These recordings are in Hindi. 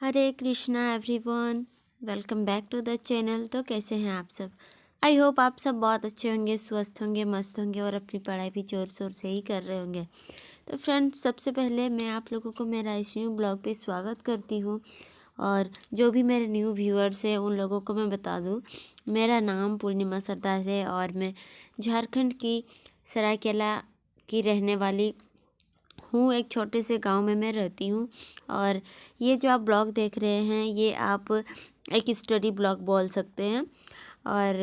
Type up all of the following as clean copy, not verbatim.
Hare Krishna everyone, welcome back to the channel. तो कैसे हैं आप सब? आई होप आप सब बहुत अच्छे होंगे, स्वस्थ होंगे, मस्त होंगे और अपनी पढ़ाई भी ज़ोर शोर से ही कर रहे होंगे। तो फ्रेंड्स, सबसे पहले मैं आप लोगों को मेरा इस न्यू ब्लॉग पे स्वागत करती हूँ। और जो भी मेरे न्यू व्यूअर्स हैं उन लोगों को मैं बता दूँ, मेरा नाम पूर्णिमा सरदार है और मैं झारखंड की सरायकेला की रहने वाली हूँ। एक छोटे से गांव में मैं रहती हूँ। और ये जो आप ब्लॉग देख रहे हैं ये आप एक स्टडी ब्लॉग बोल सकते हैं। और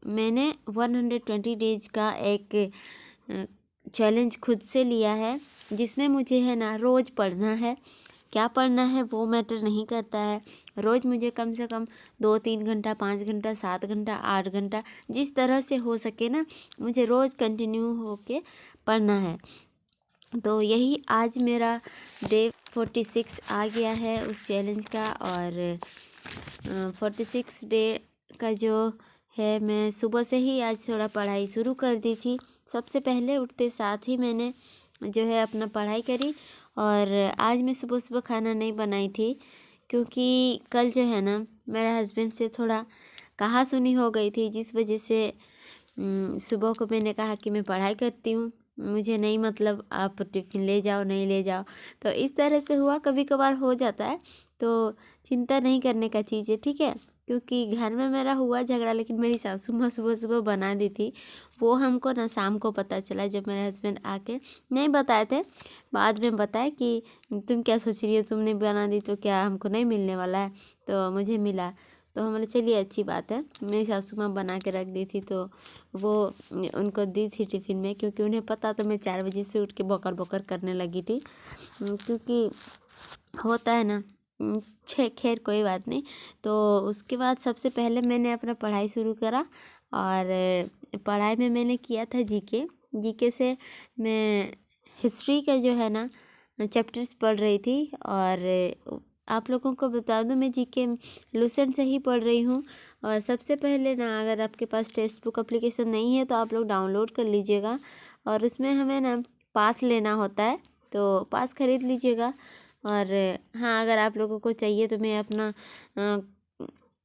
मैंने 120 डेज का एक चैलेंज खुद से लिया है, जिसमें मुझे है ना रोज़ पढ़ना है। क्या पढ़ना है वो मैटर नहीं करता है। रोज़ मुझे कम से कम 2-3 घंटा, 5 घंटा, 7 घंटा, 8 घंटा, जिस तरह से हो सके ना, मुझे रोज़ कंटिन्यू होके पढ़ना है। तो यही आज मेरा डे 46 आ गया है उस चैलेंज का। और 46 डे का जो है, मैं सुबह से ही आज थोड़ा पढ़ाई शुरू कर दी थी। सबसे पहले उठते साथ ही मैंने जो है अपना पढ़ाई करी। और आज मैं सुबह सुबह खाना नहीं बनाई थी, क्योंकि कल जो है ना मेरे हस्बैंड से थोड़ा कहा सुनी हो गई थी, जिस वजह से सुबह को मैंने कहा कि मैं पढ़ाई करती हूँ, मुझे नहीं मतलब आप टिफ़िन ले जाओ नहीं ले जाओ। तो इस तरह से हुआ, कभी कभार हो जाता है, तो चिंता नहीं करने का चीज़ है, ठीक है। क्योंकि घर में मेरा हुआ झगड़ा, लेकिन मेरी सासू माँ सुबह सुबह बना दी थी। वो हमको ना शाम को पता चला, जब मेरे हस्बैंड आके नहीं बताए थे, बाद में बताए कि तुम क्या सोच रही हो, तुमने बना दी तो क्या हमको नहीं मिलने वाला है। तो मुझे मिला, तो हम बोले चलिए अच्छी बात है। मेरी सासू माँ बना के रख दी थी, तो वो उनको दी थी टिफ़िन में, क्योंकि उन्हें पता, तो मैं 4 बजे से उठ के बकर बकर करने लगी थी। क्योंकि होता है ना। खैर कोई बात नहीं। तो उसके बाद सबसे पहले मैंने अपना पढ़ाई शुरू करा। और पढ़ाई में मैंने किया था जीके से मैं हिस्ट्री का जो है ना चैप्टर्स पढ़ रही थी। और आप लोगों को बता दूं, मैं जीके लुसेंट से ही पढ़ रही हूँ। और सबसे पहले ना, अगर आपके पास टेक्स्ट बुक एप्लीकेशन नहीं है तो आप लोग डाउनलोड कर लीजिएगा। और उसमें हमें ना पास लेना होता है, तो पास खरीद लीजिएगा। और हाँ, अगर आप लोगों को चाहिए तो मैं अपना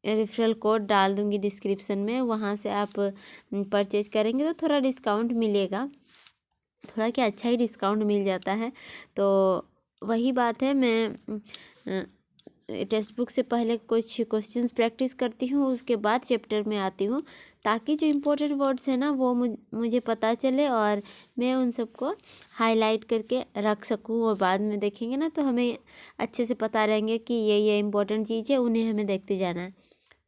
रेफरल कोड डाल दूँगी डिस्क्रिप्शन में, वहाँ से आप परचेज करेंगे तो थोड़ा डिस्काउंट मिलेगा। थोड़ा क्या, अच्छा ही डिस्काउंट मिल जाता है। तो वही बात है, मैं टेक्स्ट बुक से पहले कुछ क्वेश्चंस प्रैक्टिस करती हूँ, उसके बाद चैप्टर में आती हूँ, ताकि जो इम्पोर्टेंट वर्ड्स हैं ना वो मुझे पता चले और मैं उन सबको हाईलाइट करके रख सकूँ। और बाद में देखेंगे ना तो हमें अच्छे से पता रहेंगे कि ये इम्पोर्टेंट चीज़ है, उन्हें हमें देखते जाना है।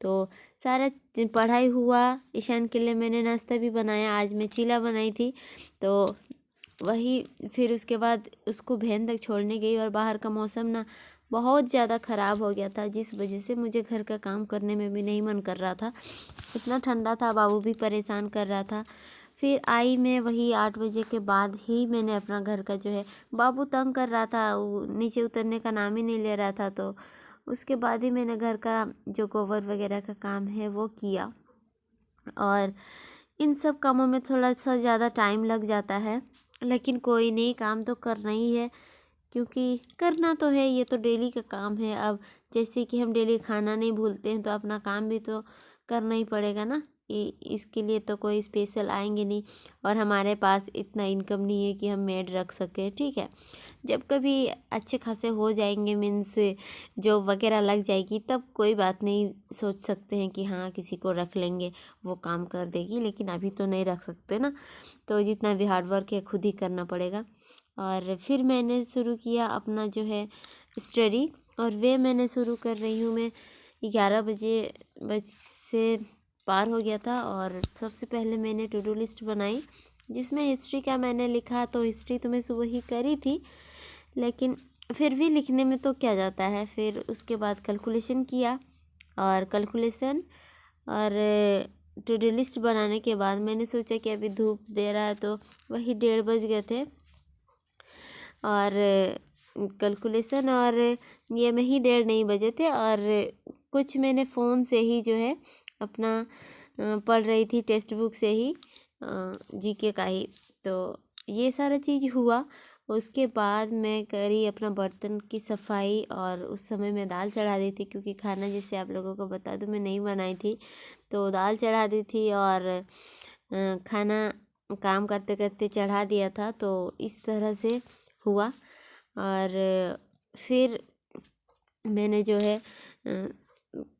तो सारा पढ़ाई हुआ। ईशान के लिए मैंने नाश्ता भी बनाया, आज मैं चीला बनाई थी। तो वही, फिर उसके बाद उसको भैन तक छोड़ने गई, और बाहर का मौसम ना बहुत ज़्यादा ख़राब हो गया था, जिस वजह से मुझे घर का काम करने में भी नहीं मन कर रहा था। इतना ठंडा था, बाबू भी परेशान कर रहा था। फिर आई मैं वही 8 बजे के बाद ही मैंने अपना घर का जो है, बाबू तंग कर रहा था, वो नीचे उतरने का नाम ही नहीं ले रहा था, तो उसके बाद ही मैंने घर का जो गोबर वगैरह का काम है वो किया। और इन सब कामों में थोड़ा सा ज़्यादा टाइम लग जाता है, लेकिन कोई नहीं, काम तो करना ही है, क्योंकि करना तो है, ये तो डेली का काम है। अब जैसे कि हम डेली खाना नहीं भूलते हैं, तो अपना काम भी तो करना ही पड़ेगा ना। इसके लिए तो कोई स्पेशल आएंगे नहीं, और हमारे पास इतना इनकम नहीं है कि हम मेड रख सकें, ठीक है। जब कभी अच्छे खासे हो जाएंगे, मीन्स जॉब वगैरह लग जाएगी, तब कोई बात नहीं, सोच सकते हैं कि हाँ किसी को रख लेंगे, वो काम कर देगी, लेकिन अभी तो नहीं रख सकते ना। तो जितना भी हार्ड वर्क है खुद ही करना पड़ेगा। और फिर मैंने शुरू किया अपना जो है स्टडी, और वे मैंने शुरू कर रही हूँ मैं 11 बज से पार हो गया था। और सबसे पहले मैंने टू डू लिस्ट बनाई, जिसमें हिस्ट्री का मैंने लिखा। तो हिस्ट्री तो मैं सुबह ही करी थी, लेकिन फिर भी लिखने में तो क्या जाता है। फिर उसके बाद कैलकुलेशन किया, और कैलकुलेशन और टू डू लिस्ट बनाने के बाद मैंने सोचा कि अभी धूप दे रहा है, तो वही 1:30 बज गए थे। और कैलकुलेशन और ये में ही 1:30 नहीं बजे थे। और कुछ मैंने फ़ोन से ही जो है अपना पढ़ रही थी, टेक्स्ट बुक से ही जीके का ही। तो ये सारा चीज़ हुआ। उसके बाद मैं करी अपना बर्तन की सफाई, और उस समय मैं दाल चढ़ा दी थी, क्योंकि खाना जैसे आप लोगों को बता दूं मैं नहीं बनाई थी, तो दाल चढ़ा दी थी और खाना काम करते करते चढ़ा दिया था। तो इस तरह से हुआ। और फिर मैंने जो है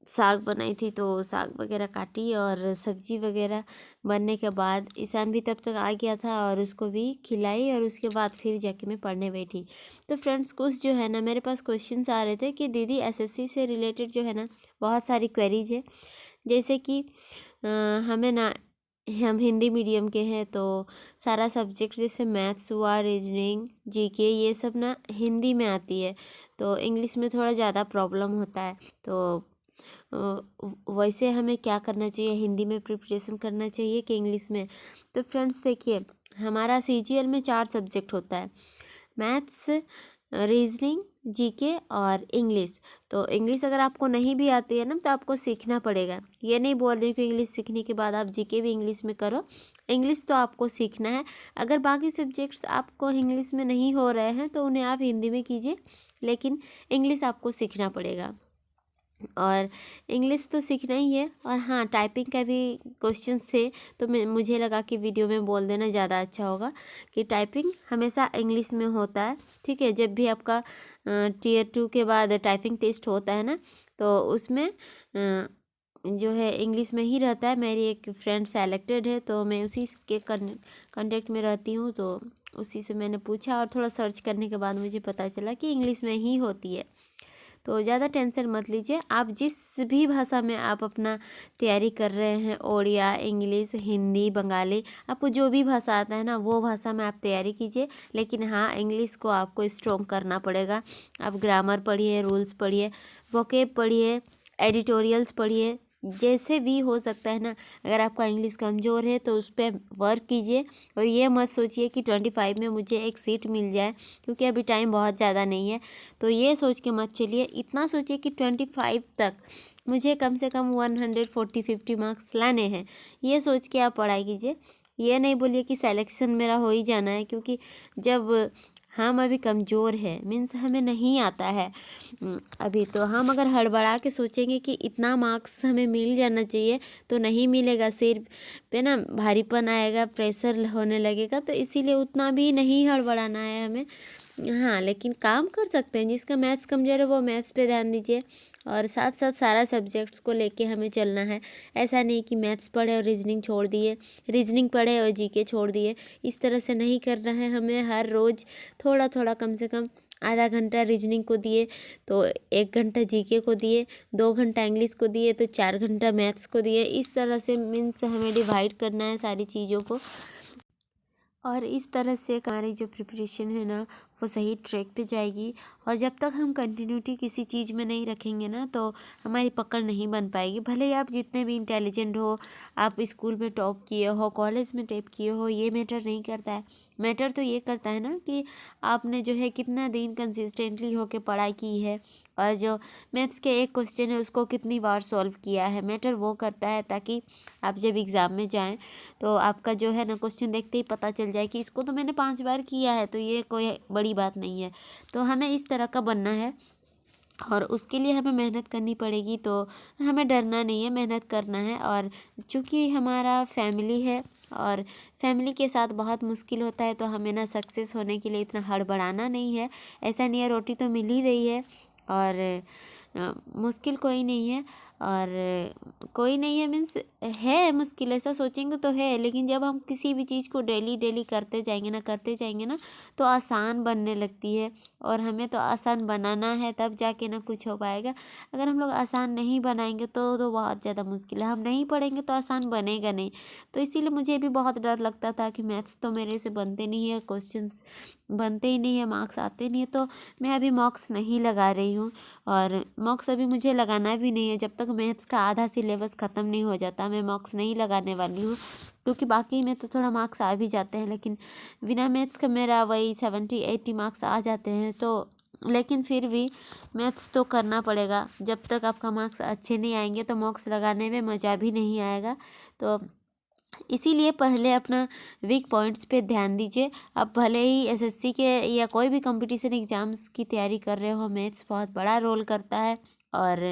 साग बनाई थी, तो साग वगैरह काटी और सब्जी वगैरह बनने के बाद ईशान भी तब तक आ गया था और उसको भी खिलाई, और उसके बाद फिर जाके मैं पढ़ने बैठी। तो फ्रेंड्स, कुछ जो है ना मेरे पास क्वेश्चंस आ रहे थे कि दीदी एसएससी से रिलेटेड जो है ना बहुत सारी क्वेरीज है, जैसे कि हमें ना, हम हिंदी मीडियम के हैं तो सारा सब्जेक्ट जैसे मैथ्स हुआ, रीजनिंग, जीके, ये सब ना हिंदी में आती है, तो इंग्लिश में थोड़ा ज़्यादा प्रॉब्लम होता है। तो वैसे हमें क्या करना चाहिए, हिंदी में प्रिपरेशन करना चाहिए कि इंग्लिश में? तो फ्रेंड्स देखिए, हमारा सीजीएल में 4 सब्जेक्ट होता है, मैथ्स, रीजनिंग, जीके और इंग्लिश। तो इंग्लिश अगर आपको नहीं भी आती है ना तो आपको सीखना पड़ेगा। ये नहीं बोल रही कि इंग्लिश सीखने के बाद आप जीके भी इंग्लिश में करो, इंग्लिश तो आपको सीखना है। अगर बाकी सब्जेक्ट्स आपको इंग्लिश में नहीं हो रहे हैं तो उन्हें आप हिंदी में कीजिए, लेकिन इंग्लिश आपको सीखना पड़ेगा। और इंग्लिश तो सीखना ही है। और हाँ, टाइपिंग का भी क्वेश्चन थे, तो मुझे लगा कि वीडियो में बोल देना ज़्यादा अच्छा होगा कि टाइपिंग हमेशा इंग्लिश में होता है। ठीक है, जब भी आपका टियर 2 के बाद टाइपिंग टेस्ट होता है ना, तो उसमें जो है इंग्लिश में ही रहता है। मेरी एक फ्रेंड सेलेक्टेड है, तो मैं उसी के कांटेक्ट में रहती हूँ, तो उसी से मैंने पूछा और थोड़ा सर्च करने के बाद मुझे पता चला कि इंग्लिश में ही होती है। तो ज़्यादा टेंशन मत लीजिए, आप जिस भी भाषा में आप अपना तैयारी कर रहे हैं, ओडिया, इंग्लिश, हिंदी, बंगाली, आपको जो भी भाषा आता है ना वो भाषा में आप तैयारी कीजिए। लेकिन हाँ, इंग्लिश को आपको स्ट्रॉन्ग करना पड़ेगा। आप ग्रामर पढ़िए, रूल्स पढ़िए, वोकेब पढ़िए, एडिटोरियल्स पढ़िए, जैसे भी हो सकता है ना। अगर आपका इंग्लिश कमज़ोर है तो उस पर वर्क कीजिए, और ये मत सोचिए कि 25 में मुझे एक सीट मिल जाए, क्योंकि अभी टाइम बहुत ज़्यादा नहीं है। तो ये सोच के मत चलिए, इतना सोचिए कि 25 तक मुझे कम से कम 140-50 मार्क्स लाने हैं, ये सोच के आप पढ़ाई कीजिए। ये नहीं बोलिए कि सिलेक्शन मेरा हो ही जाना है, क्योंकि जब हम अभी कमज़ोर है, मीन्स हमें नहीं आता है अभी, तो हम अगर हड़बड़ा के सोचेंगे कि इतना मार्क्स हमें मिल जाना चाहिए, तो नहीं मिलेगा। सिर पे ना भारीपन आएगा, प्रेशर होने लगेगा, तो इसीलिए उतना भी नहीं हड़बड़ाना है हमें। हाँ, लेकिन काम कर सकते हैं। जिसका मैथ्स कमज़ोर है वो मैथ्स पे ध्यान दीजिए, और साथ साथ सारा सब्जेक्ट्स को लेके हमें चलना है। ऐसा नहीं कि मैथ्स पढ़े और रीजनिंग छोड़ दिए, रीजनिंग पढ़े और जीके छोड़ दिए, इस तरह से नहीं करना है हमें। हर रोज़ थोड़ा थोड़ा, कम से कम आधा घंटा रीजनिंग को दिए तो 1 घंटा जीके को दिए, 2 घंटा इंग्लिश को दिए तो 4 घंटा मैथ्स को दिए। इस तरह से मीन्स हमें डिवाइड करना है सारी चीज़ों को, और इस तरह से हमारी जो प्रिपरेशन है ना वो सही ट्रैक पे जाएगी। और जब तक हम कंटिन्यूटी किसी चीज़ में नहीं रखेंगे ना तो हमारी पकड़ नहीं बन पाएगी। भले ही आप जितने भी इंटेलिजेंट हो, आप स्कूल में टॉप किए हो, कॉलेज में टॉप किए हो, ये मैटर नहीं करता है। मैटर तो ये करता है ना कि आपने जो है कितना दिन कंसिस्टेंटली होके पढ़ाई की है, और जो मैथ्स के एक क्वेश्चन है उसको कितनी बार सॉल्व किया है, मैटर वो करता है। ताकि आप जब एग्ज़ाम में जाएं तो आपका जो है ना क्वेश्चन देखते ही पता चल जाए कि इसको तो मैंने 5 बार किया है, तो ये कोई बड़ी बात नहीं है। तो हमें इस तरह का बनना है, और उसके लिए हमें मेहनत करनी पड़ेगी। तो हमें डरना नहीं है, मेहनत करना है। और चूँकि हमारा फैमिली है और फैमिली के साथ बहुत मुश्किल होता है, तो हमें ना सक्सेस होने के लिए इतना हड़बड़ाना नहीं है। ऐसा नहीं है, रोटी तो मिल ही रही है, और मुश्किल कोई नहीं है। और कोई नहीं है मीन्स है मुश्किल, ऐसा सोचेंगे तो है, लेकिन जब हम किसी भी चीज़ को डेली डेली करते जाएंगे ना तो आसान बनने लगती है। और हमें तो आसान बनाना है, तब जाके ना कुछ हो पाएगा। अगर हम लोग आसान नहीं बनाएंगे तो बहुत ज़्यादा मुश्किल है। हम नहीं पढ़ेंगे तो आसान बनेगा नहीं। तो इसीलिए मुझे भी बहुत डर लगता था कि मैथ्स तो मेरे से बनते नहीं है, क्वेश्चंस बनते ही नहीं है, मार्क्स आते नहीं है। तो मैं अभी मॉक्स नहीं लगा रही हूँ, और मॉक्स अभी मुझे लगाना भी नहीं है। जब तक मैथ्स का आधा सिलेबस ख़त्म नहीं हो जाता मैं मॉक्स नहीं लगाने वाली हूँ, क्योंकि बाकी में तो थोड़ा मार्क्स आ भी जाते हैं, लेकिन बिना मैथ्स का मेरा वही 70-80 मार्क्स आ जाते हैं। तो लेकिन फिर भी मैथ्स तो करना पड़ेगा। जब तक आपका मार्क्स अच्छे नहीं आएंगे तो मॉक्स लगाने में मज़ा भी नहीं आएगा। तो इसीलिए पहले अपना वीक पॉइंट्स पे ध्यान दीजिए। अब भले ही एसएससी के या कोई भी कंपटीशन एग्ज़ाम्स की तैयारी कर रहे हो, मैथ्स बहुत बड़ा रोल करता है और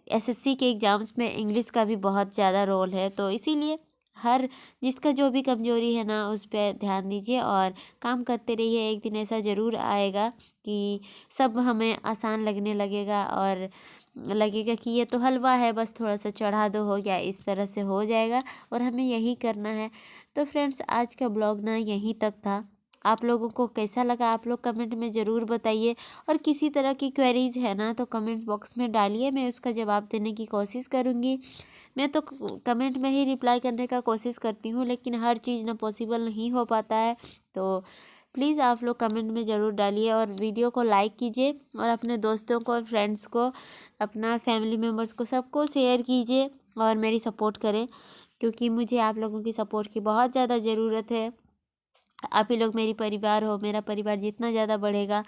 एसएससी के एग्ज़ाम्स में इंग्लिश का भी बहुत ज़्यादा रोल है। तो इसीलिए हर जिसका जो भी कमज़ोरी है ना, उस पे ध्यान दीजिए और काम करते रहिए। एक दिन ऐसा ज़रूर आएगा कि सब हमें आसान लगने लगेगा और लगेगा कि ये तो हलवा है, बस थोड़ा सा चढ़ा दो हो गया, इस तरह से हो जाएगा और हमें यही करना है। तो फ्रेंड्स, आज का ब्लॉग ना यहीं तक था। आप लोगों को कैसा लगा आप लोग कमेंट में ज़रूर बताइए और किसी तरह की क्वेरीज है ना तो कमेंट बॉक्स में डालिए, मैं उसका जवाब देने की कोशिश करूँगी। मैं तो कमेंट में ही रिप्लाई करने का कोशिश करती हूँ, लेकिन हर चीज़ ना पॉसिबल नहीं हो पाता है। तो प्लीज़ आप लोग कमेंट में ज़रूर डालिए और वीडियो को लाइक कीजिए और अपने दोस्तों को, फ्रेंड्स को, अपना फैमिली मेम्बर्स को, सबको शेयर कीजिए और मेरी सपोर्ट करें, क्योंकि मुझे आप लोगों की सपोर्ट की बहुत ज़्यादा ज़रूरत है। आप ही लोग मेरी परिवार हो, मेरा परिवार जितना ज़्यादा बढ़ेगा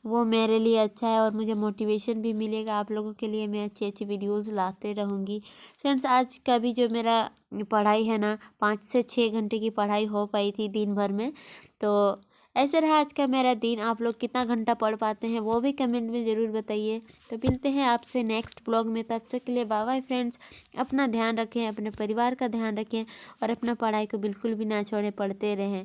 वो मेरे लिए अच्छा है और मुझे मोटिवेशन भी मिलेगा। आप लोगों के लिए मैं अच्छी अच्छी वीडियोज़ लाते रहूँगी। फ्रेंड्स, आज का भी जो मेरा पढ़ाई है ना, 5 से 6 घंटे की पढ़ाई हो पाई थी दिन भर में। तो ऐसे रहा आज का मेरा दिन। आप लोग कितना घंटा पढ़ पाते हैं वो भी कमेंट में ज़रूर बताइए। तो मिलते हैं आपसे नेक्स्ट ब्लॉग में, तब तक के लिए बाय बाय फ्रेंड्स। अपना ध्यान रखें, अपने परिवार का ध्यान रखें और अपना पढ़ाई को बिल्कुल भी ना छोड़ें, पढ़ते रहें।